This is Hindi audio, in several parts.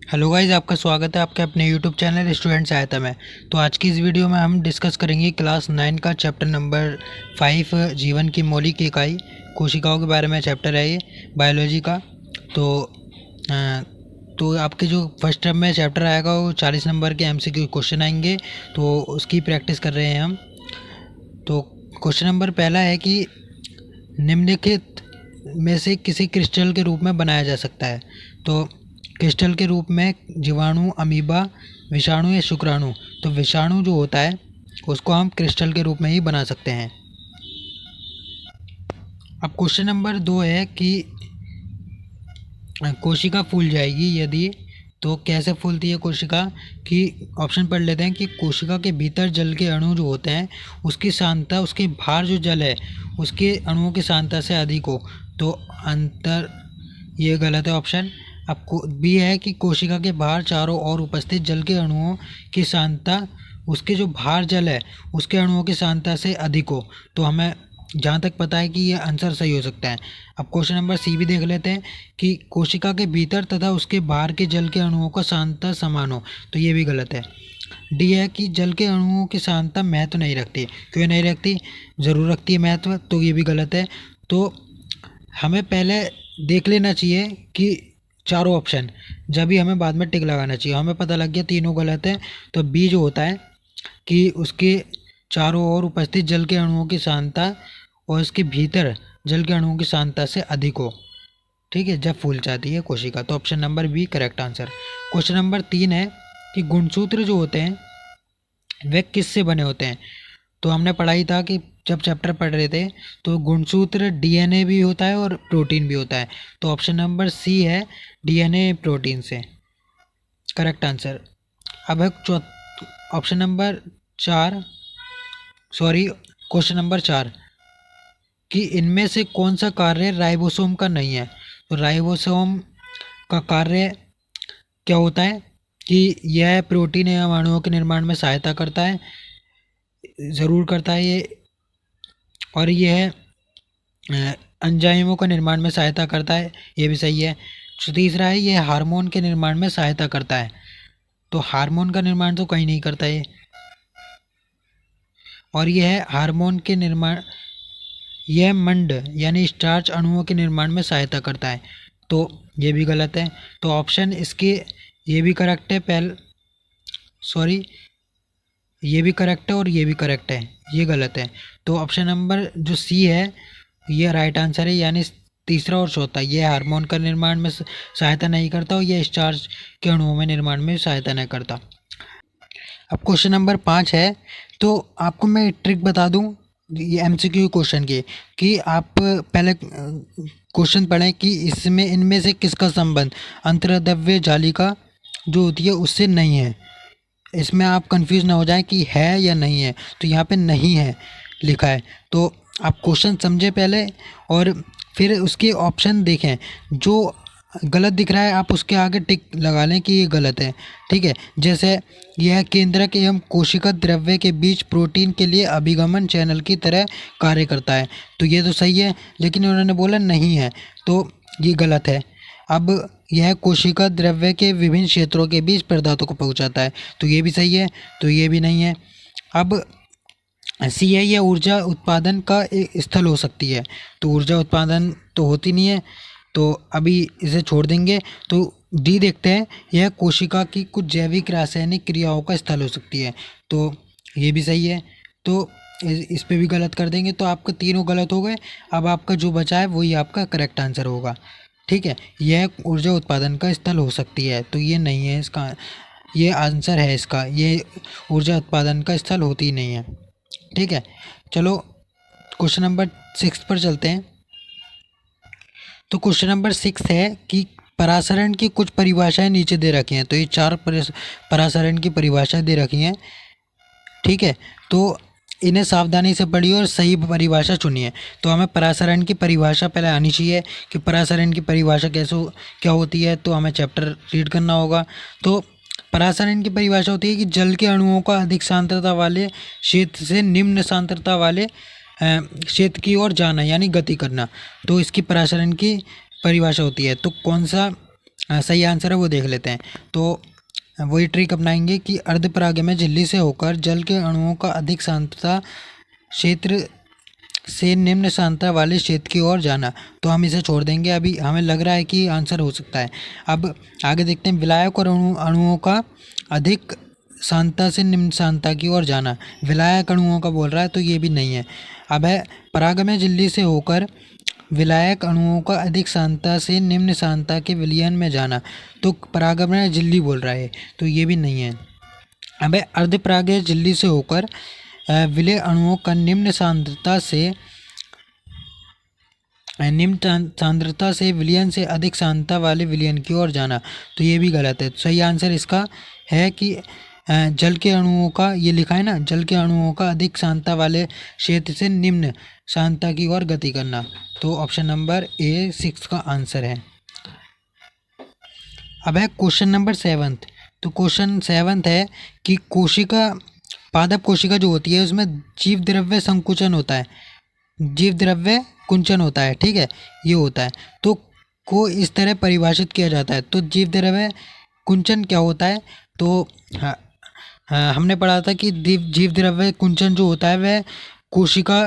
हेलो गाइस, आपका स्वागत है आपके अपने यूट्यूब चैनल स्टूडेंट सहायता में। तो आज की इस वीडियो में हम डिस्कस करेंगे क्लास 9 का चैप्टर नंबर 5 जीवन की मौलिक इकाई कोशिकाओं के बारे में चैप्टर है ये बायोलॉजी का। तो अ, तो आपके जो फर्स्ट टर्म में चैप्टर आएगा वो 40 नंबर के एमसीक्यू क्वेश्चन आएंगे, तो उसकी प्रैक्टिस कर रहे हैं हम। तो क्वेश्चन नंबर पहला है कि निम्नलिखित में से किसी क्रिस्टल के रूप में बनाया जा सकता है। तो क्रिस्टल के रूप में जीवाणु, अमीबा, विषाणु या शुक्राणु। तो विषाणु जो होता है उसको हम क्रिस्टल के रूप में ही बना सकते हैं। अब क्वेश्चन नंबर 2 है कि कोशिका फूल जाएगी यदि, तो कैसे फूलती है कोशिका कि ऑप्शन पढ़ लेते हैं कि कोशिका के भीतर जल के अणु जो होते हैं उसकी सांद्रता उसके बाहर जो जल है उसके अणुओं की सांद्रता से अधिक हो। तो अंतर, ये गलत है ऑप्शन। अब बी है कि कोशिका के बाहर चारों ओर उपस्थित जल के अणुओं की सांद्रता उसके जो बाहर जल है उसके अणुओं की सांद्रता से अधिक हो। तो हमें जहाँ तक पता है कि ये आंसर सही हो सकता है। अब क्वेश्चन नंबर सी भी देख लेते हैं कि कोशिका के भीतर तथा उसके बाहर के जल के अणुओं का सांद्रता समान हो। तो ये भी गलत है। डी है कि जल के अणुओं की सांद्रता महत्व नहीं रखती। क्यों नहीं रखती? ज़रूर रखती है महत्व। तो ये भी गलत है। तो हमें पहले देख लेना चाहिए कि चारों ऑप्शन, जब भी हमें बाद में टिक लगाना चाहिए। हमें पता लग गया तीनों गलत है। तो बी जो होता है कि उसके चारों ओर उपस्थित जल के अणुओं की सांद्रता और इसके भीतर जल के अणुओं की सांद्रता से अधिक हो, ठीक है, जब फूल जाती है कोशिका। तो option number B correct answer. Question number 3 है कि गुणसूत्र जो होते हैं वे किससे बने होते हैं। तो हमने पढ़ा ही था कि जब चैप्टर पढ़ रहे थे, तो गुणसूत्र डीएनए भी होता है और प्रोटीन भी होता है। तो ऑप्शन नंबर सी है, डीएनए प्रोटीन से करेक्ट आंसर। अब है option number 4, sorry, question number 4 कि इनमें से कौन सा कार्य राइबोसोम का नहीं है। तो राइबोसोम का कार्य क्या होता है कि यह प्रोटीन एवं अणुओं के निर्माण में सहायता करता है, ज़रूर करता है ये। और यह एंजाइमों का निर्माण में सहायता करता है, ये भी सही है। तो तीसरा है यह हार्मोन के निर्माण में सहायता करता है। तो हार्मोन का निर्माण तो कहीं नहीं करता ये। और यह हार्मोन के निर्माण, यह मंड यानी स्टार्च अणुओं के निर्माण में सहायता करता है। तो ये भी गलत है। तो ऑप्शन इसके ये भी करेक्ट है, सॉरी, ये भी करेक्ट है और ये भी करेक्ट है, ये गलत है। तो ऑप्शन नंबर जो सी है ये राइट आंसर है, यानी तीसरा और चौथा, ये हार्मोन का निर्माण में सहायता नहीं करता और ये स्टार्च के अणुओं में निर्माण में सहायता नहीं करता। अब क्वेश्चन नंबर 5 है। तो आपको मैं ट्रिक बता दूं ये एमसीक्यू क्वेश्चन की, कि आप पहले क्वेश्चन पढ़ें कि इसमें इनमें से किसका संबंध अंतर्द्रव्य जालिका जो होती है उससे नहीं है। इसमें आप कंफ्यूज ना हो जाएं कि है या नहीं है। तो यहाँ पे नहीं है लिखा है। तो आप क्वेश्चन समझे पहले और फिर उसके ऑप्शन देखें। जो गलत दिख रहा है आप उसके आगे टिक लगा लें कि ये गलत है, ठीक है। जैसे यह केंद्रक एवं कोशिका द्रव्य के बीच प्रोटीन के लिए अभिगमन चैनल की तरह कार्य करता है। तो ये तो सही है, लेकिन उन्होंने बोला नहीं है, तो ये गलत है। अब यह कोशिका द्रव्य के विभिन्न क्षेत्रों के बीच पदार्थों को पहुंचाता है। तो ये भी सही है, तो ये भी नहीं है। अब सी है, यह ऊर्जा उत्पादन का एक स्थल हो सकती है। तो ऊर्जा उत्पादन तो होती नहीं है, तो अभी इसे छोड़ देंगे। तो डी देखते हैं, यह कोशिका की कुछ जैविक रासायनिक क्रियाओं का स्थल हो सकती है। तो ये भी सही है, तो इस पे भी गलत कर देंगे। तो आपके तीनों गलत हो गए। अब आपका जो बचा है वही आपका करेक्ट आंसर होगा, ठीक है। यह ऊर्जा उत्पादन का स्थल हो सकती है, तो ये नहीं है इसका, ये आंसर है इसका, ये ऊर्जा उत्पादन का स्थल होती नहीं है, ठीक है। चलो क्वेश्चन नंबर 6 पर चलते हैं। तो क्वेश्चन नंबर 6 है कि परासरण की कुछ परिभाषाएं नीचे दे रखी हैं। तो ये 4 परासरण की परिभाषाएं दे रखी हैं, ठीक है। तो इन्हें सावधानी से पढ़िए और सही परिभाषा चुनिए। तो हमें परासरण की परिभाषा पहले आनी चाहिए कि परासरण की परिभाषा क्या होती है। तो हमें चैप्टर रीड करना होगा। तो परासरण की परिभाषा होती है कि जल के अणुओं का अधिक सांद्रता वाले क्षेत्र से निम्न सांद्रता वाले क्षेत्र की ओर जाना, यानी गति करना। तो इसकी परासरण की परिभाषा होती है। तो कौन सा सही आंसर है वो देख लेते हैं। तो वही ट्रिक अपनाएंगे कि अर्धपराग में झिल्ली से होकर जल के अणुओं का अधिक सांद्रता क्षेत्र से निम्न सांद्रता वाले क्षेत्र की ओर जाना। तो हम इसे छोड़ देंगे, अभी हमें लग रहा है कि आंसर हो सकता है। अब आगे देखते हैं, विलायक और अणुओं का अधिक सांद्रता से निम्न सांद्रता की ओर जाना, विलायक अणुओं का बोल रहा है तो ये भी नहीं है। अब है परागमय झिल्ली से होकर विलायक अणुओं का अधिक सांद्रता से निम्न सांद्रता के विलयन में जाना, तो परागमय झिल्ली बोल रहा है तो ये भी नहीं है। अब है अर्धपरागीय झिल्ली से होकर विलय अणुओं का निम्न सांद्रता से विलयन से अधिक सांद्रता वाले विलयन की ओर जाना, तो ये भी गलत है। सही आंसर इसका है कि जल के अणुओं का, ये लिखा है ना, जल के अणुओं का अधिक सांद्रता वाले क्षेत्र से निम्न सांद्रता की ओर गति करना। तो ऑप्शन नंबर ए 6 का आंसर है। अब है क्वेश्चन नंबर 7। तो क्वेश्चन 7 है कि कोशिका, पादप कोशिका जो होती है उसमें जीव द्रव्य संकुचन होता है, जीव द्रव्य कुंचन होता है, ठीक है, ये होता है। तो को इस तरह परिभाषित किया जाता है। तो जीव द्रव्य कुंचन क्या होता है? तो हाँ, हमने पढ़ा था कि जीव द्रव्य कुंचन जो होता है वह कोशिका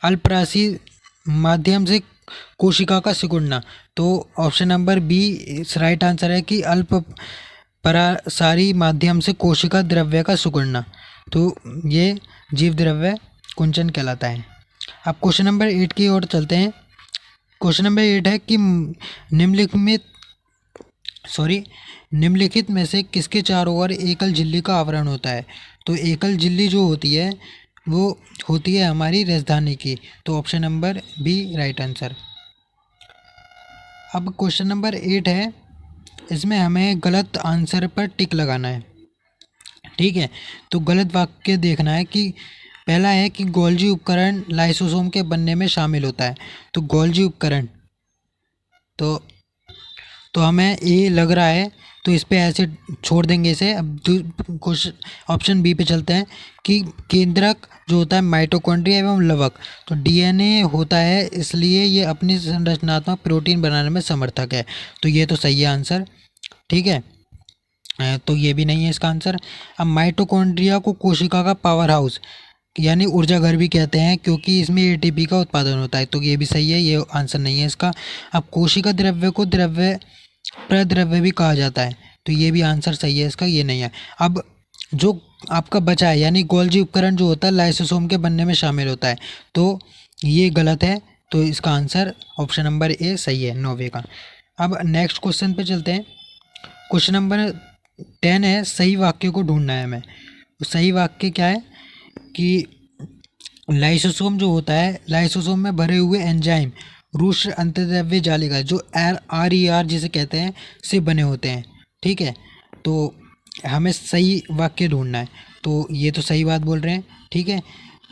अल्पराशि माध्यम से कोशिका का सिकुड़ना। तो ऑप्शन नंबर बी इस राइट आंसर है कि अल्प परासारी माध्यम से कोशिका द्रव्य का सिकुड़ना, तो ये जीव द्रव्य कुंचन कहलाता है। अब क्वेश्चन नंबर 8 की ओर चलते हैं। क्वेश्चन नंबर 8 है कि निम्नलिखित में से किसके चारों ओर एकल झिल्ली का आवरण होता है? तो एकल झिल्ली जो होती है वो होती है हमारी राजधानी की। तो option number B right answer. अब क्वेश्चन नंबर 8 है, इसमें हमें गलत आंसर पर टिक लगाना है, ठीक है। तो गलत वाक्य देखना है कि पहला है कि गोल्जी उपकरण लाइसोसोम के बनने में शामिल होता है। तो गोल्जी उपकरण, तो हमें ये लग रहा है, तो इस पे ऐसे छोड़ देंगे इसे। अब क्वेश्चन ऑप्शन बी पे चलते हैं कि केंद्रक जो होता है माइटोकॉन्ड्रिया एवं लवक, तो डीएनए होता है इसलिए ये अपनी संरचनात्मक प्रोटीन बनाने में समर्थक है। तो ये तो सही है आंसर, ठीक है। तो ये भी नहीं है इसका आंसर। अब माइटोकॉन्ड्रिया को कोशिका का पावर हाउस यानी ऊर्जा घर भी कहते हैं क्योंकि इसमें एटीपी का उत्पादन होता है, तो ये भी सही है, ये आंसर नहीं है इसका। अब कोशिका द्रव्य को द्रव्य प्रद्रव्य भी कहा जाता है, तो ये भी आंसर सही है इसका, ये नहीं है। अब जो आपका बचा है यानी गोल्जी उपकरण जो होता है लाइसोसोम के बनने में शामिल होता है, तो ये गलत है। तो इसका आंसर ऑप्शन नंबर ए सही है, 9वें का। अब नेक्स्ट क्वेश्चन पे चलते हैं। क्वेश्चन नंबर 10 है, सही वाक्य को ढूंढना है हमें। तो सही वाक्य क्या है कि लाइसोसोम जो होता है, लाइसोसोम में भरे हुए एंजाइम रूक्ष अंतर्द्रव्य जालिका जो RER जिसे कहते हैं से बने होते हैं, ठीक है। तो हमें सही वाक्य ढूंढना है, तो ये तो सही बात बोल रहे हैं, ठीक है,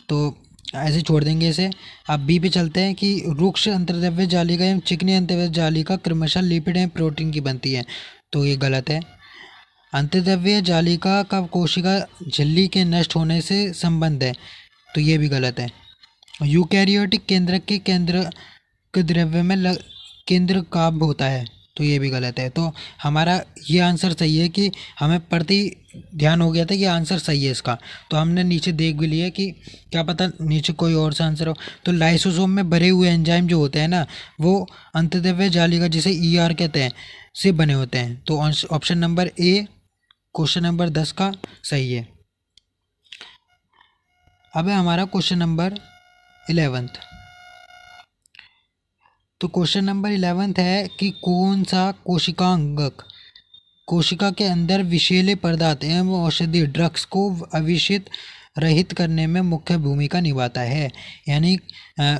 तो ऐसे छोड़ देंगे इसे। अब बी पे चलते हैं कि रूक्ष अंतर्द्रव्य जालिका एवं चिकनी अंतर्द्रव्य जालिका क्रमशः लिपिड एवं प्रोटीन की बनती है, तो ये गलत है। अंतर्द्रव्य जालिका का कोशिका झिल्ली के नष्ट होने से संबंध है, तो ये भी गलत है। यूकैरियोटिक केंद्रक के केंद्र के द्रव्य में केंद्र काब होता है, तो ये भी गलत है। तो हमारा ये आंसर सही है कि हमें प्रति ध्यान हो गया था, ये आंसर सही है इसका। तो हमने नीचे देख भी लिया कि क्या पता नीचे कोई और सा आंसर हो। तो लाइसोसोम में भरे हुए एंजाइम जो होते हैं ना, वो अंतर्द्रव्य जालिका जिसे ER कहते हैं से बने होते हैं। तो option number A question number 10 का सही है। अब है हमारा क्वेश्चन नंबर 11। तो क्वेश्चन नंबर 11 है कि कौन सा कोशिकांगक कोशिका के अंदर विषैले पदार्थ एवं औषधि ड्रग्स को अविषित रहित करने में मुख्य भूमिका निभाता है। यानी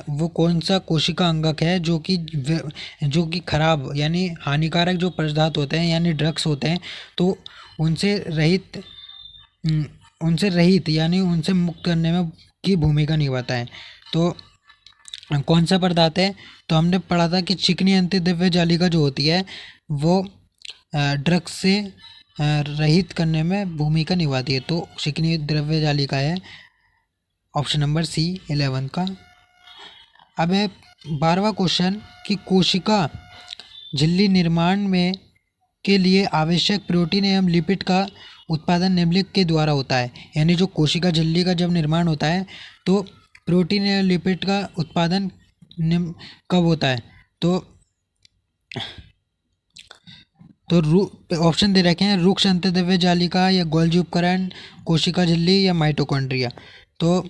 वो कौन सा कोशिका अंगक है जो कि खराब यानी हानिकारक जो पदार्थ होते हैं यानी ड्रग्स होते हैं, तो उनसे रहित यानी उनसे मुक्त करने में की भूमिका निभाता है। तो कौन सा पदार्थ है? तो हमने पढ़ा था कि चिकनी अंतर्द्रव्य जालिका जो होती है वो ड्रग्स से रहित करने में भूमिका निभाती है, तो चिकनी द्रव्य जालिका है ऑप्शन नंबर सी 11 का। अब है 12वां क्वेश्चन कि कोशिका झिल्ली निर्माण में के लिए आवश्यक प्रोटीन एवं लिपिड का उत्पादन निम्नलिखित के द्वारा होता है। यानी जो कोशिका झिल्ली का जब निर्माण होता है तो प्रोटीन एवं लिपिड का उत्पादन कब होता है? तो ऑप्शन दे रखे हैं, रुक्ष अंतर्द्रव्य जालिका या गोल्जी उपकरण, कोशिका झिल्ली या माइटोकॉन्ड्रिया। तो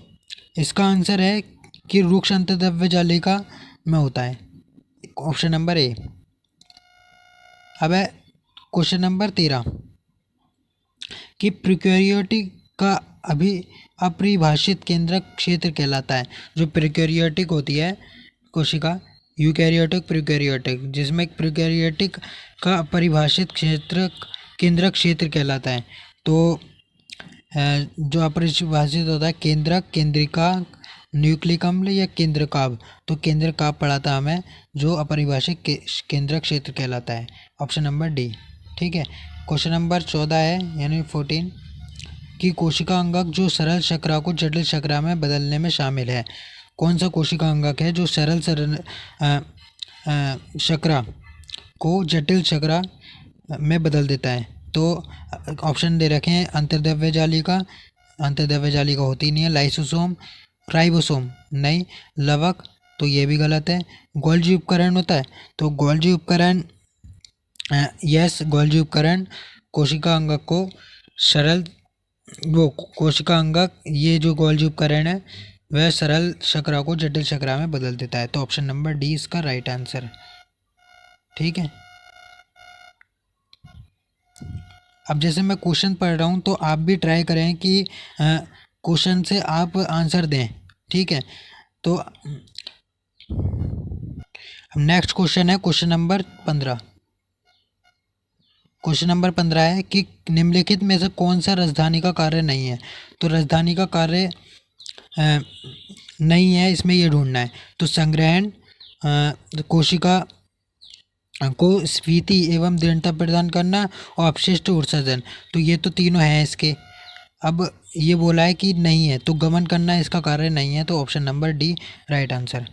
इसका आंसर है कि रुक्ष अंतर्द्रव्य जालिका में होता है, ऑप्शन नंबर ए। अब है क्वेश्चन नंबर 13 कि प्रोकैरियोटिक का अपरिभाषित केंद्रक क्षेत्र कहलाता है। जो प्रोकैरियोटिक होती है कोशिका, यूकैरियोटिक, प्रोकैरियोटिक, जिसमें प्रोकैरियोटिक का अपरिभाषित क्षेत्र केंद्रक क्षेत्र कहलाता है। तो जो अपरिभाषित होता है केंद्रक, केंद्रिका, न्यूक्लिक अम्ल या केंद्रकाभ। तो केंद्रकाभ पढ़ा था हमें, जो अपरिभाषित केंद्रक क्षेत्र कहलाता है, ऑप्शन नंबर डी। ठीक है। क्वेश्चन नंबर 14 है यानी 14 कि कोशिका अंगक जो सरल शर्करा को जटिल शर्करा में बदलने में शामिल है। कौन सा कोशिका अंगक है जो सरल शर्करा को जटिल शर्करा में बदल देता है? तो ऑप्शन दे रखे हैं, अंतर्द्रव्य जालिका, अंतर्द्रव्य जालिका होती नहीं है, लाइसोसोम, राइबोसोम नहीं, लवक, तो ये भी गलत है। गोल्जी उपकरण होता है, तो गोल्जी उपकरण, यस, गोल्जी उपकरण कोशिका अंगक को सरल, वो कोशिका अंगक, ये जो गोल्जी उपकरण है वह सरल शर्करा को जटिल शर्करा में बदल देता है। तो ऑप्शन नंबर डी इसका राइट आंसर है। ठीक है। अब जैसे मैं क्वेश्चन पढ़ रहा हूँ तो आप भी ट्राई करें कि क्वेश्चन से आप आंसर दें। ठीक है। तो नेक्स्ट क्वेश्चन है क्वेश्चन नंबर 15। क्वेश्चन नंबर 15 है कि निम्नलिखित में से कौन सा राजधानी का कार्य नहीं है? तो राजधानी का कार्य नहीं है, इसमें ये ढूंढना है। तो संग्रहण, कोशिका को स्फीति एवं दृढ़ता प्रदान करना और अपशिष्ट उत्सर्जन, तो ये तो तीनों हैं इसके। अब ये बोला है कि नहीं है, तो गमन करना इसका कार्य नहीं है, तो option number D right answer.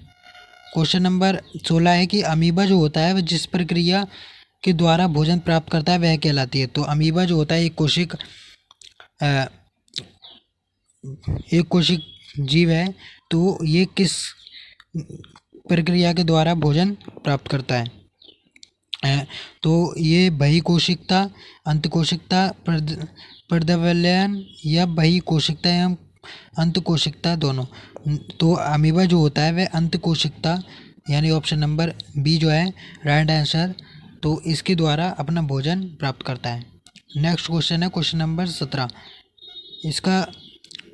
Question number 16 है कि अमीबा जो होता है वह जिस प्रक्रिया के द्वारा भोजन प्राप्त करता है वह कहलाती है। तो अमीबा जो होता है एक कोशिक जीव है, तो ये किस प्रक्रिया के द्वारा भोजन प्राप्त करता है? तो ये बहिकोशिकता, अंतकोशिकता, प्रद्रव्यलयन या बहिकोशिकता एवं अंतकोशिकता दोनों। तो अमीबा जो होता है वह अंतकोशिकता यानी ऑप्शन नंबर बी जो है राइट आंसर, तो इसके द्वारा अपना भोजन प्राप्त करता है। नेक्स्ट क्वेश्चन है क्वेश्चन नंबर 17। इसका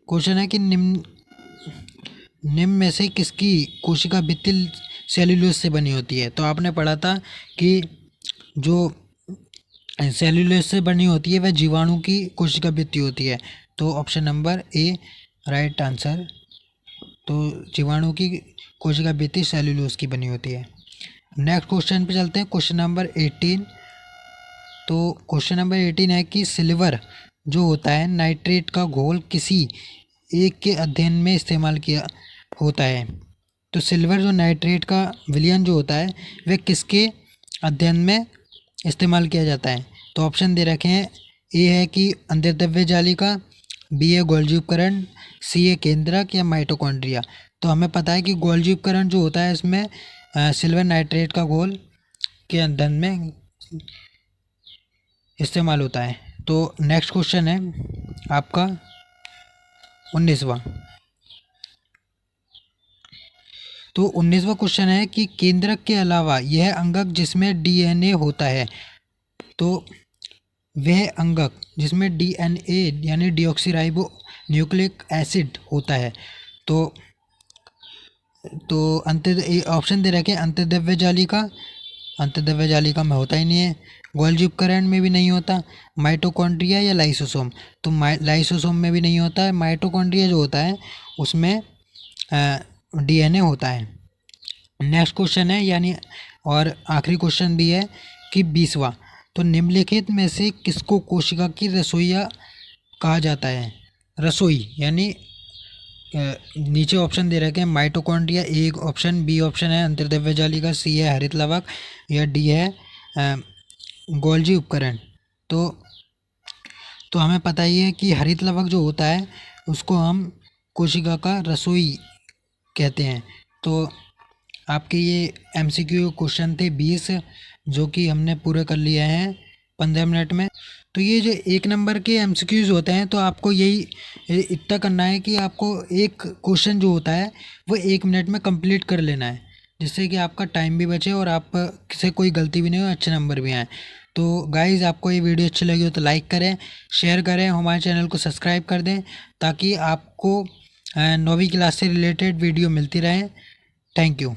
क्वेश्चन है कि निम्न में से किसकी कोशिका भित्ति सेल्यूलोज से बनी होती है? तो आपने पढ़ा था कि जो सेल्यूलोज से बनी होती है वह जीवाणु की कोशिका भित्ति होती है, तो option number A right answer. तो जीवाणु की कोशिका भित्ति सेल्यूलोज की बनी होती है। नेक्स्ट क्वेश्चन पे चलते हैं, क्वेश्चन नंबर 18। तो क्वेश्चन नंबर 18 है कि सिल्वर जो होता है नाइट्रेट का घोल किसी एक के अध्ययन में इस्तेमाल किया होता है। तो सिल्वर जो नाइट्रेट का विलयन जो होता है वह किसके अध्ययन में इस्तेमाल किया जाता है? तो ऑप्शन दे रखे हैं, ए है कि अंतर्द्रव्य जालिका, बी है गोल्जी उपकरण, सी है केंद्रक या माइटोकॉन्ड्रिया। तो हमें पता है कि गोल्जी उपकरण जो होता है इसमें सिल्वर नाइट्रेट का घोल के अध्ययन में इस्तेमाल होता है। तो नेक्स्ट क्वेश्चन है आपका 19वां। तो 19वां क्वेश्चन है कि केंद्रक के अलावा यह अंगक जिसमें डीएनए होता है, तो वह अंगक जिसमें डीएनए यानी डीऑक्सीराइबो न्यूक्लिक एसिड होता है। तो ऑप्शन दे रखे अंतर्द्रव्य जालिका, अंतर्द्रव्य जालिका में होता ही नहीं है, गोल्जी उपकरण में भी नहीं होता, माइटोकॉन्ड्रिया या लाइसोसोम। तो लाइसोसोम में भी नहीं होता है, माइटोकॉन्ड्रिया जो होता है उसमें डीएनए होता है। नेक्स्ट क्वेश्चन है यानी और आखिरी क्वेश्चन भी है कि 20वां। तो निम्नलिखित में से किसको कोशिका की रसोइया कहा जाता है? रसोई यानी नीचे ऑप्शन दे रखे हैं, माइटोकॉन्ड्रिया एक ऑप्शन, बी ऑप्शन है अंतर्द्रव्य जालिका, सी है हरित लवक या डी है गोल्जी उपकरण। तो हमें पता ही है कि हरित लवक जो होता है उसको हम कोशिका का रसोई कहते हैं। तो आपके ये एमसीक्यू क्वेश्चन थे 20, जो कि हमने पूरे कर लिए हैं 15 मिनट में। तो ये जो 1 नंबर के एमसीक्यूज होते हैं, तो आपको यही इतना करना है कि आपको एक क्वेश्चन जो होता है वो 1 मिनट में कंप्लीट कर लेना है, जिससे कि आपका टाइम भी बचे और आप से कोई गलती भी नहीं हो, अच्छे नंबर भी आए। तो गाइज़, आपको ये वीडियो अच्छी लगी हो तो लाइक करें, शेयर करें, हमारे चैनल को सब्सक्राइब कर दें, ताकि आपको 9वीं क्लास से रिलेटेड वीडियो मिलती रहे। Thank you.